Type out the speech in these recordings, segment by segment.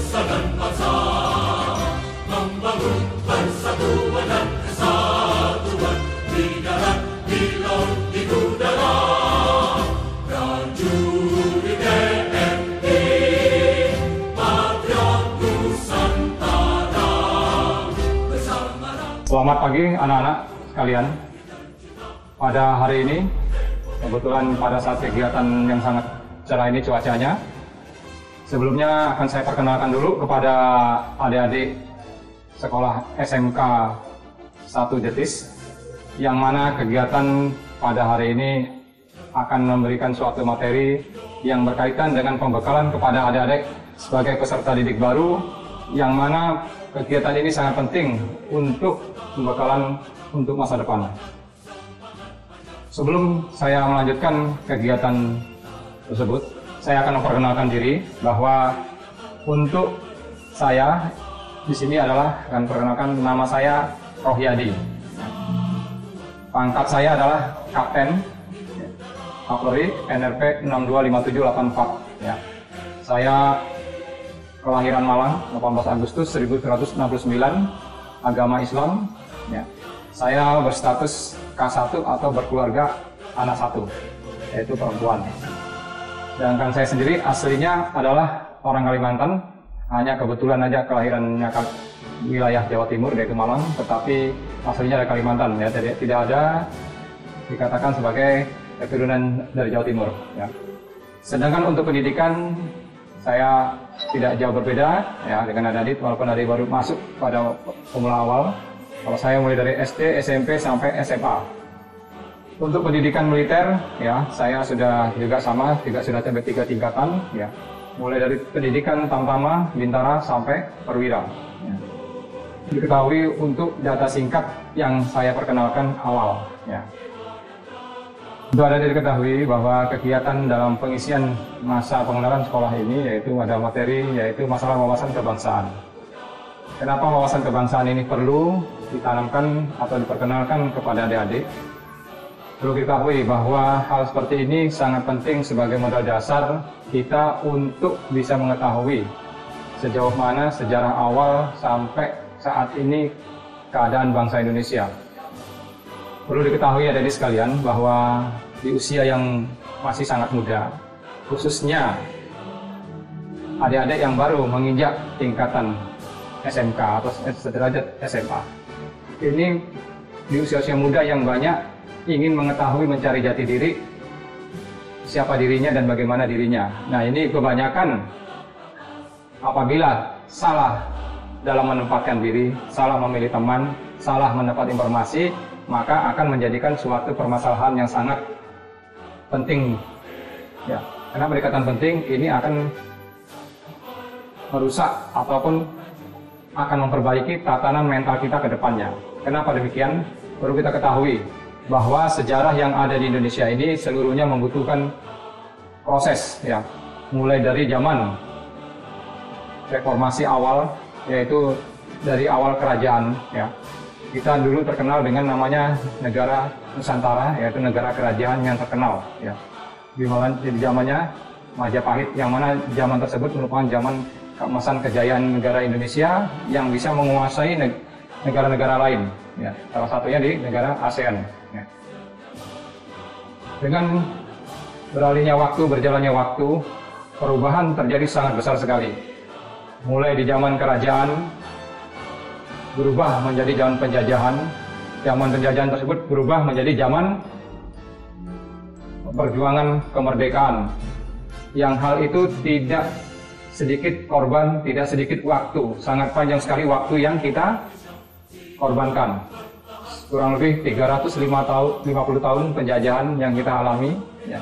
nusa dan bangsa, membangun persatuan dan kesatuan di darat, di laut, di udara. Prajurit TNI, patriot Nusantara, bersama. Selamat pagi anak-anak sekalian. Pada hari ini, kebetulan pada saat kegiatan yang sangat cerah ini cuacanya, sebelumnya akan saya perkenalkan dulu kepada adik-adik sekolah SMK 1 Jetis, yang mana kegiatan pada hari ini akan memberikan suatu materi yang berkaitan dengan pembekalan kepada adik-adik sebagai peserta didik baru, yang mana kegiatan ini sangat penting untuk pembekalan untuk masa depan. Sebelum saya melanjutkan kegiatan tersebut, saya akan memperkenalkan diri bahwa untuk saya di sini adalah akan perkenalkan, nama saya Rohyadi. Pangkat saya adalah Kapten Kavaleri NRP 625784. Ya. Saya kelahiran Malang 18 Agustus 1969, agama Islam. Ya. Saya berstatus K1 atau berkeluarga anak satu, yaitu perempuan. Sedangkan saya sendiri aslinya adalah orang Kalimantan, hanya kebetulan aja kelahirannya wilayah Jawa Timur, yaitu Malang, tetapi aslinya dari Kalimantan, ya, tidak ada dikatakan sebagai keturunan dari Jawa Timur. Ya. Sedangkan untuk pendidikan saya tidak jauh berbeda, ya, dengan adik-adik, walaupun adik baru masuk pada pemula awal. Kalau saya mulai dari SD, SMP sampai SMA. Untuk pendidikan militer, ya, saya sudah juga sama, sudah sampai 3 tingkatan, ya. Mulai dari pendidikan Tamtama, Bintara sampai Perwira. Ya. Diketahui untuk data singkat yang saya perkenalkan awal, ya. Untuk ada diketahui bahwa kegiatan dalam pengisian masa pengenalan sekolah ini yaitu ada materi yaitu masalah wawasan kebangsaan. Kenapa wawasan kebangsaan ini perlu ditanamkan atau diperkenalkan kepada adik-adik? Perlu diketahui bahwa hal seperti ini sangat penting sebagai modal dasar kita untuk bisa mengetahui sejauh mana sejarah awal sampai saat ini keadaan bangsa Indonesia. Perlu diketahui adik-adik sekalian bahwa di usia yang masih sangat muda, khususnya adik-adik yang baru menginjak tingkatan SMK atau sederajat SMA, ini di usia-usia muda yang banyak ingin mengetahui, mencari jati diri, siapa dirinya dan bagaimana dirinya. Nah, ini kebanyakan apabila salah dalam menempatkan diri, salah memilih teman, salah mendapat informasi, maka akan menjadikan suatu permasalahan yang sangat penting. Ya, karena pendekatan penting ini akan merusak ataupun akan memperbaiki tatanan mental kita ke depannya. Kenapa demikian? Perlu kita ketahui bahwa sejarah yang ada di Indonesia ini seluruhnya membutuhkan proses, ya, mulai dari zaman reformasi awal, yaitu dari awal kerajaan, ya. Kita dulu terkenal dengan namanya negara Nusantara, yaitu negara kerajaan yang terkenal, ya. Di zamannya Majapahit, yang mana zaman tersebut merupakan zaman keemasan kejayaan negara Indonesia yang bisa menguasai negara-negara lain, ya. Salah satunya di negara ASEAN. Ya. Dengan beralihnya waktu, berjalannya waktu, perubahan terjadi sangat besar sekali. Mulai di zaman kerajaan berubah menjadi zaman penjajahan. Zaman penjajahan tersebut berubah menjadi zaman perjuangan kemerdekaan. Yang hal itu tidak sedikit korban, tidak sedikit waktu. Sangat panjang sekali waktu yang kita korbankan. Kurang lebih 350 tahun penjajahan yang kita alami, ya.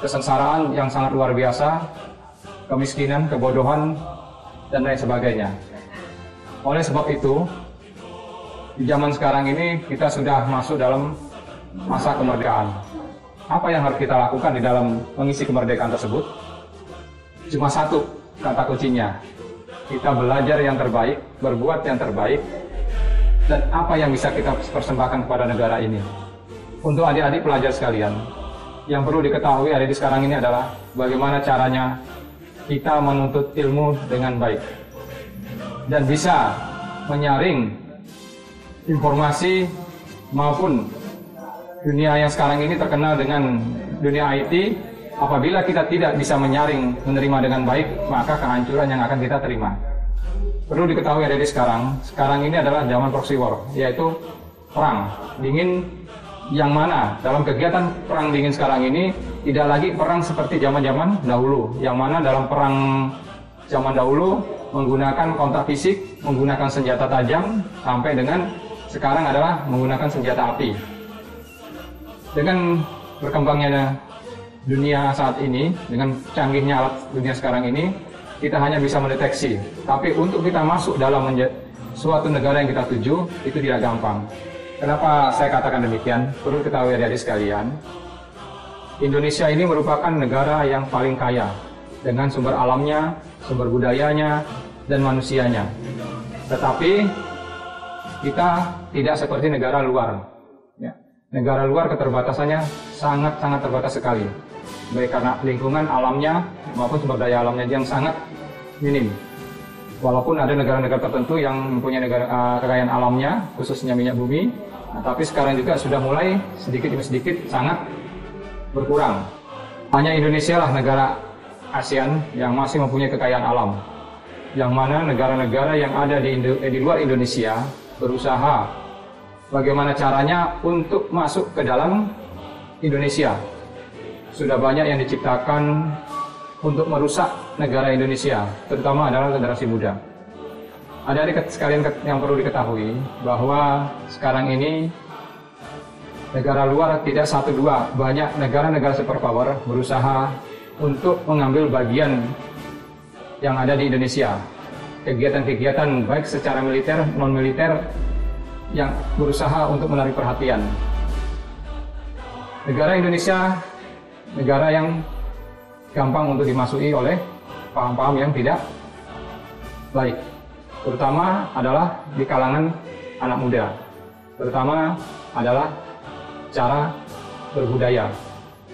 Kesengsaraan yang sangat luar biasa, kemiskinan, kebodohan, dan lain sebagainya. Oleh sebab itu, di zaman sekarang ini kita sudah masuk dalam masa kemerdekaan. Apa yang harus kita lakukan di dalam mengisi kemerdekaan tersebut? Cuma satu kata kuncinya, kita belajar yang terbaik, berbuat yang terbaik, dan apa yang bisa kita persembahkan kepada negara ini. Untuk adik-adik pelajar sekalian, yang perlu diketahui adik-adik sekarang ini adalah bagaimana caranya kita menuntut ilmu dengan baik. dan bisa menyaring informasi maupun dunia yang sekarang ini terkenal dengan dunia IT. Apabila kita tidak bisa menyaring, menerima dengan baik, maka kehancuran yang akan kita terima. Perlu diketahui adik-adik sekarang ini adalah zaman proxy war, yaitu perang dingin, yang mana dalam kegiatan perang dingin sekarang ini tidak lagi perang seperti zaman-zaman dahulu, yang mana dalam perang zaman dahulu menggunakan kontak fisik, menggunakan senjata tajam, sampai dengan sekarang adalah menggunakan senjata api. Dengan berkembangnya dunia saat ini, dengan canggihnya alat dunia sekarang ini, kita hanya bisa mendeteksi. Tapi untuk kita masuk dalam suatu negara yang kita tuju, itu tidak gampang. Kenapa saya katakan demikian? Perlu ketahui adik-adik sekalian, Indonesia ini merupakan negara yang paling kaya dengan sumber alamnya, sumber budayanya, dan manusianya. Tetapi kita tidak seperti negara luar. Ya. Negara luar keterbatasannya sangat-sangat terbatas sekali, baik karena lingkungan alamnya maupun sumber daya alamnya yang sangat minim. Walaupun ada negara-negara tertentu yang mempunyai kekayaan alamnya, khususnya minyak bumi, tapi sekarang juga sudah mulai sedikit demi sedikit sangat berkurang. Hanya Indonesia lah negara ASEAN yang masih mempunyai kekayaan alam, yang mana negara-negara yang ada di luar Indonesia berusaha bagaimana caranya untuk masuk ke dalam Indonesia. Sudah banyak yang diciptakan untuk merusak negara Indonesia, terutama adalah generasi muda. Adik-adik sekalian yang perlu diketahui bahwa sekarang ini negara luar tidak satu dua, banyak negara-negara superpower berusaha untuk mengambil bagian yang ada di Indonesia. Kegiatan-kegiatan baik secara militer, non-militer yang berusaha untuk menarik perhatian. Negara Indonesia negara yang gampang untuk dimasuki oleh paham-paham yang tidak baik, terutama adalah di kalangan anak muda, terutama adalah cara berbudaya.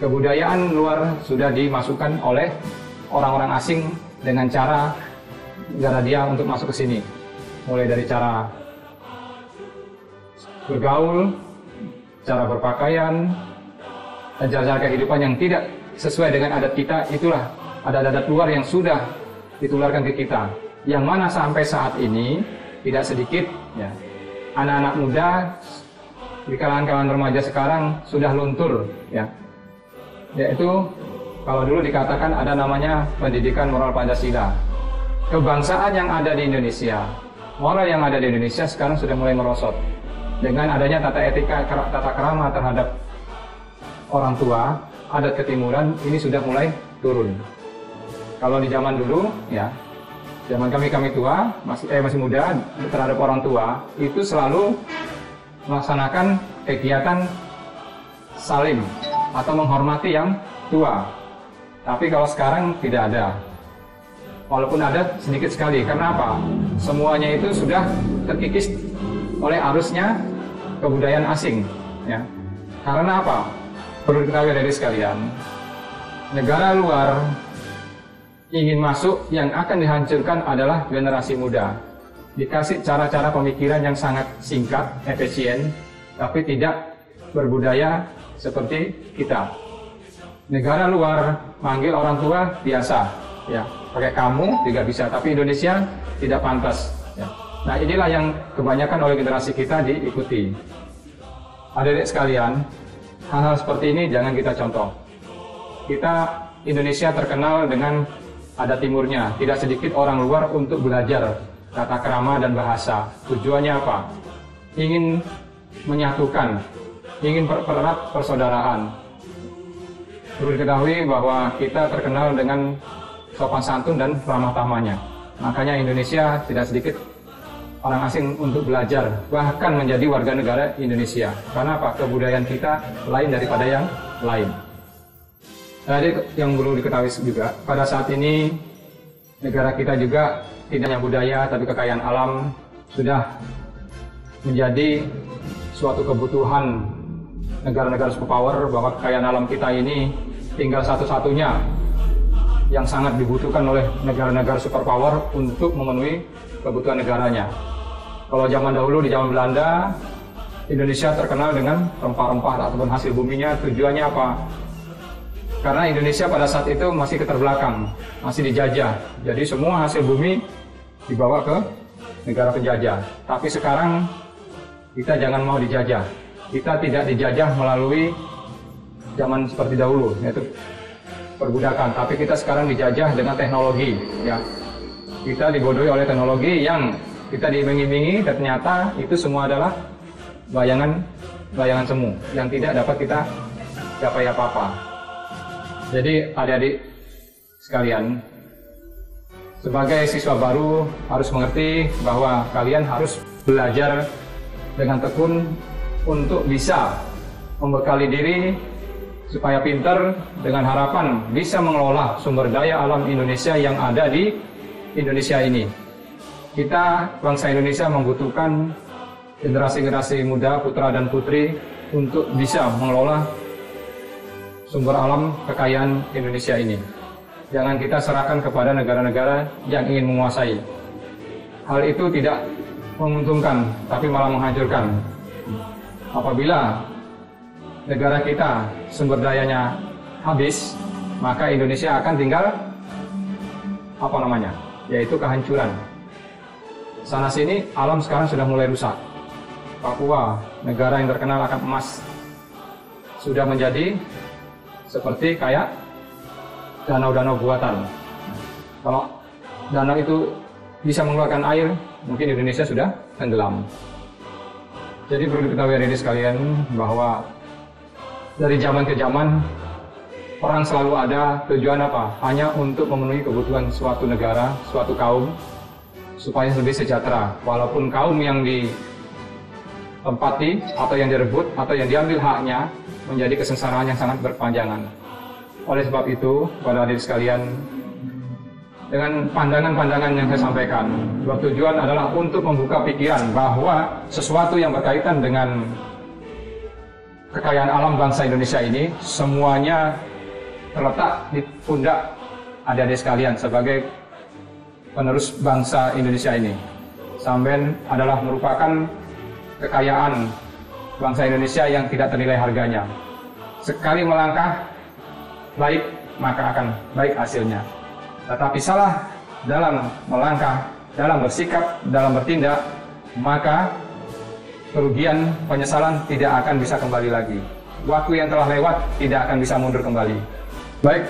Kebudayaan luar sudah dimasukkan oleh orang-orang asing dengan cara negara dia untuk masuk ke sini, mulai dari cara bergaul, cara berpakaian, dan cara-cara kehidupan yang tidak sesuai dengan adat kita. Itulah adat-adat luar yang sudah ditularkan ke kita, yang mana sampai saat ini tidak sedikit ya, anak-anak muda di kalangan remaja sekarang sudah luntur ya, yaitu kalau dulu dikatakan ada namanya pendidikan moral Pancasila. Kebangsaan yang ada di Indonesia, moral yang ada di Indonesia sekarang sudah mulai merosot dengan adanya tata etika, tata krama terhadap orang tua, adat ketimuran ini sudah mulai turun. Kalau di zaman dulu ya, zaman kami tua masih muda, terhadap orang tua itu selalu melaksanakan kegiatan salim atau menghormati yang tua. Tapi kalau sekarang tidak ada. Walaupun ada sedikit sekali. Karena apa? Semuanya itu sudah terkikis oleh arusnya kebudayaan asing ya. Karena apa? Perlu diketahui dari sekalian, negara luar ingin masuk, yang akan dihancurkan adalah generasi muda. Dikasih cara-cara pemikiran yang sangat singkat, efisien, tapi tidak berbudaya seperti kita. Negara luar manggil orang tua biasa, ya, pakai kamu juga bisa, tapi Indonesia tidak pantas. Ya. Nah, inilah yang kebanyakan oleh generasi kita diikuti. Adik-adik sekalian, hal-hal seperti ini jangan kita contoh. Kita Indonesia terkenal dengan adat timurnya. Tidak sedikit orang luar untuk belajar tata krama dan bahasa. Tujuannya apa? Ingin menyatukan, ingin pererat persaudaraan. Perlu diketahui bahwa kita terkenal dengan sopan santun dan ramah tamahnya. Makanya Indonesia tidak sedikit orang asing untuk belajar, bahkan menjadi warga negara Indonesia. Karena apa? Kebudayaan kita lain daripada yang lain. Jadi yang perlu diketahui juga, pada saat ini negara kita juga tidak hanya budaya, tapi kekayaan alam sudah menjadi suatu kebutuhan negara-negara superpower, bahwa kekayaan alam kita ini tinggal satu-satunya yang sangat dibutuhkan oleh negara-negara superpower untuk memenuhi kebutuhan negaranya. Kalau zaman dahulu di zaman Belanda, Indonesia terkenal dengan rempah-rempah ataupun hasil buminya. Tujuannya apa? Karena Indonesia pada saat itu masih keterbelakang, masih dijajah. Jadi semua hasil bumi dibawa ke negara penjajah. Tapi sekarang kita jangan mau dijajah. Kita tidak dijajah melalui zaman seperti dahulu, yaitu perbudakan. Tapi kita sekarang dijajah dengan teknologi. Ya, kita dibodohi oleh teknologi yang kita diiming-imingi, ternyata itu semua adalah bayangan semu yang tidak dapat kita capai apa-apa. Jadi adik-adik sekalian, sebagai siswa baru harus mengerti bahwa kalian harus belajar dengan tekun untuk bisa membekali diri supaya pintar, dengan harapan bisa mengelola sumber daya alam Indonesia yang ada di Indonesia ini. Kita bangsa Indonesia membutuhkan generasi-generasi muda, putra dan putri untuk bisa mengelola sumber alam kekayaan Indonesia ini. Jangan kita serahkan kepada negara-negara yang ingin menguasai. Hal itu tidak menguntungkan, tapi malah menghancurkan. Apabila negara kita sumber dayanya habis, maka Indonesia akan tinggal yaitu kehancuran. Sana sini alam sekarang sudah mulai rusak. Papua, negara yang terkenal akan emas, sudah menjadi seperti kayak danau-danau buatan. Kalau danau itu bisa mengeluarkan air, mungkin Indonesia sudah tenggelam. Jadi perlu diketahui adik sekalian bahwa dari zaman ke zaman orang selalu ada tujuan apa? Hanya untuk memenuhi kebutuhan suatu negara, suatu kaum, supaya lebih sejahtera. Walaupun kaum yang ditempati atau yang direbut atau yang diambil haknya menjadi kesengsaraan yang sangat berkepanjangan. Oleh sebab itu, pada adik sekalian, dengan pandangan-pandangan yang saya sampaikan, bertujuan adalah untuk membuka pikiran bahwa sesuatu yang berkaitan dengan kekayaan alam bangsa Indonesia ini semuanya terletak di pundak adik-adik sekalian sebagai penerus bangsa Indonesia ini. Sampean adalah merupakan kekayaan bangsa Indonesia yang tidak ternilai harganya. Sekali melangkah baik, maka akan baik hasilnya. Tetapi salah dalam melangkah, dalam bersikap, dalam bertindak, maka kerugian, penyesalan tidak akan bisa kembali lagi. Waktu yang telah lewat tidak akan bisa mundur kembali. Baik,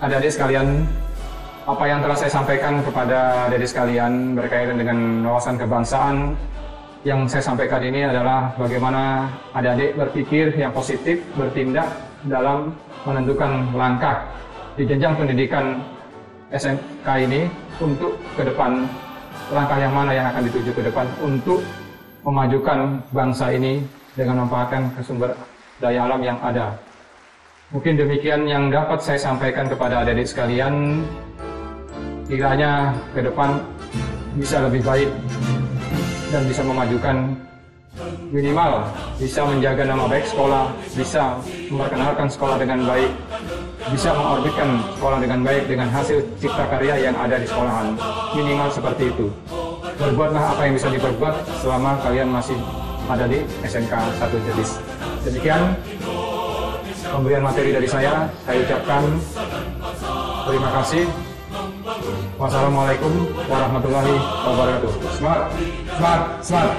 adik-adik sekalian, apa yang telah saya sampaikan kepada adik-adik sekalian berkaitan dengan wawasan kebangsaan yang saya sampaikan ini adalah bagaimana adik-adik berpikir yang positif, bertindak dalam menentukan langkah di jenjang pendidikan SMK ini untuk ke depan, langkah yang mana yang akan dituju ke depan untuk memajukan bangsa ini dengan memanfaatkan sumber daya alam yang ada. Mungkin demikian yang dapat saya sampaikan kepada adik-adik sekalian. Kiranya ke depan bisa lebih baik dan bisa memajukan, minimal bisa menjaga nama baik sekolah, bisa memperkenalkan sekolah dengan baik, bisa mengorbitkan sekolah dengan baik dengan hasil cipta karya yang ada di sekolahan. Minimal seperti itu. Berbuatlah apa yang bisa diperbuat selama kalian masih ada di SMK 1 Jetis. Demikian pemberian materi dari saya ucapkan terima kasih. Wassalamualaikum warahmatullahi wabarakatuh. Semangat, semangat, semangat.